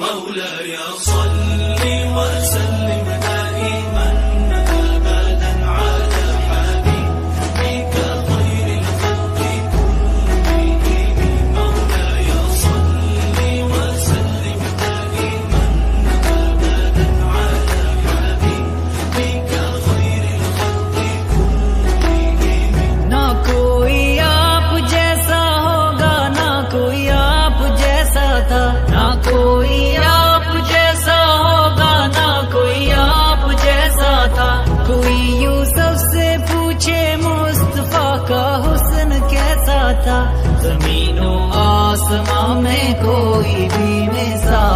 مولاي صل وسلم دائما أبدا على حبيبك خير الخلق كلهم. مولاي صل وسلم دائما أبدا على حبيبك خير الخلق كلهم. ना कोई आप जैसा होगा, ना कोई आप जैसा था, ना कोई आप जैसा होगा, ना कोई आप जैसा था। कोई यूसुफ से पूछे मुस्तफा का हुस्न कैसा था, जमीनों आसमां में कोई भी मिसाल